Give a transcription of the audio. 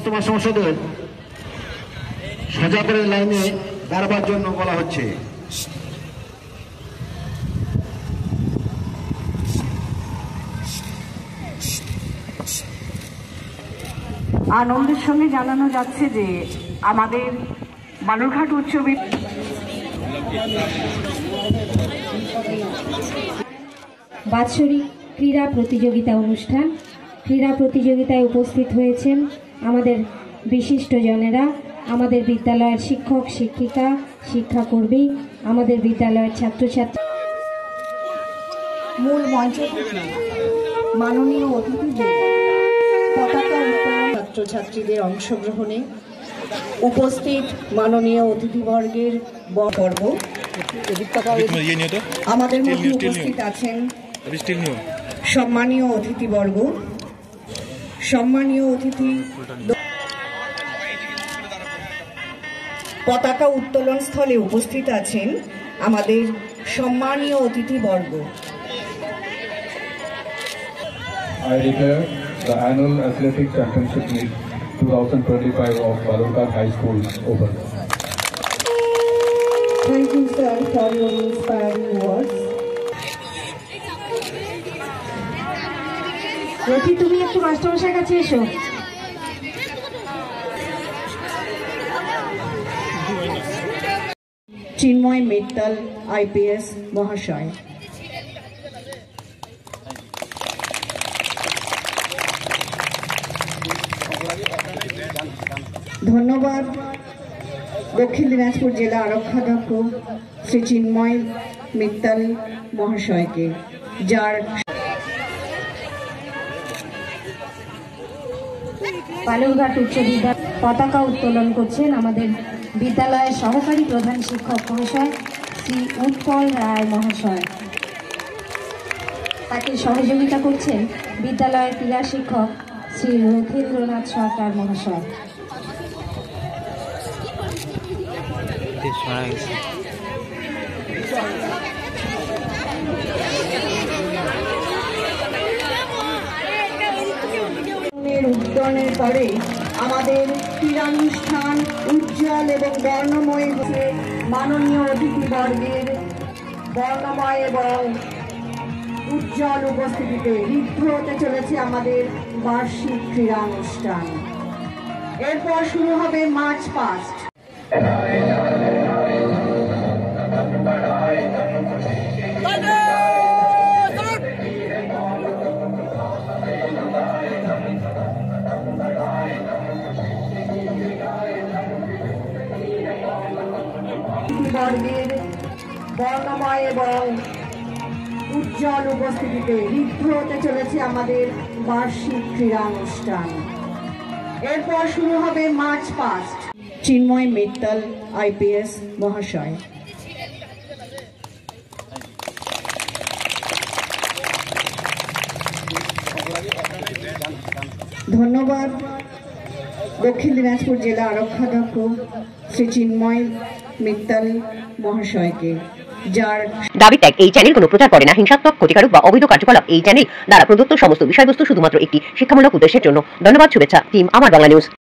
বর্তমান সংসদের সোজা করে লাইনে দাঁড়াবার জন্য বলা হচ্ছে। আনন্দের সঙ্গে জানানো যাচ্ছে যে আমাদের বালুরঘাট উচ্চ বাৎসরিক ক্রীড়া প্রতিযোগিতা অনুষ্ঠান। ক্রীড়া প্রতিযোগিতায় উপস্থিত হয়েছেন আমাদের বিশিষ্টজনেরা, আমাদের বিদ্যালয়ের শিক্ষক শিক্ষিকা, শিক্ষাকর্মী, আমাদের বিদ্যালয়ের ছাত্রছাত্রী। মূল মঞ্চ মাননীয় অতিথিদের পতাকা উত্তোলন, ছাত্রছাত্রীদের অংশগ্রহণে উপস্থিত মাননীয় অতিথিবর্গের পর্ব। আমাদের মধ্যে উপস্থিত আছেন সম্মানীয় অতিথিবর্গ, সম্মানীয় অতিথি পতাকা উত্তোলন স্থলে উপস্থিত আছেন আমাদের সম্মানীয় অতিথিবর্গ। I declare the annual athletic championship meet 2025 of Balurghat High School open. Thank you, sir, for your inspiring words. রথি, তুমি একটু মাস্টারমশাইয়ের কাছে এসো। চিন্ময় মিত্তল IPS মহাশয়। ধন্যবাদ দক্ষিণ দিনাজপুর জেলা আরক্ষাধ্যক্ষ শ্রী চিন্ময় মিত্তল মহাশয়কে, যার বালুরঘাট উচ্চ বিদ্যালয় পতাকা উত্তোলন করছেন আমাদের বিদ্যালয়ের সহকারী প্রধান শিক্ষক মহাশয় শ্রী উৎপল রায় মহাশয়। তাকে সহযোগিতা করছেন বিদ্যালয়ের ক্রীড়া শিক্ষক শ্রী রথীন্দ্রনাথ সরকার মহাশয়। উদ্যানের পরে আমাদের ক্রীড়ানুষ্ঠান উজ্জ্বল এবং বর্ণময় হচ্ছে। মাননীয় অতিথিবর্গের বর্ণময় এবং উজ্জ্বল উপস্থিতিতে ঋদ্ধ হতে চলেছে আমাদের বার্ষিক ক্রীড়ানুষ্ঠান। এরপর শুরু হবে মার্চ পাস্ট। বর্গের বর্ণময় এবং উজ্জ্বল উপস্থিতিতে ঋদ্ধ হতে চলেছে আমাদের বার্ষিক ক্রীড়ানুষ্ঠান। এরপর শুরু হবে মার্চ পাস্ট। চিন্ময় মিত্তল IPS মহাশয়। ধন্যবাদ দক্ষিণ দিনাজপুর জেলা আরক্ষাধ্যক্ষ শ্রী চিন্ময় মিত্তল মহাশয়কে, যার দাবি ত্যাগ এই চ্যানেল কোনো প্রচার করে না হিংসাত্মক, ক্ষতিকারক বা অবৈধ কার্যকলাপ। এই চ্যানেল দ্বারা প্রদত্ত সমস্ত বিষয়বস্তু শুধুমাত্র একটি শিক্ষামূলক উদ্দেশ্যের জন্য। ধন্যবাদ। শুভেচ্ছা টিম আমার বাংলা নিউজ।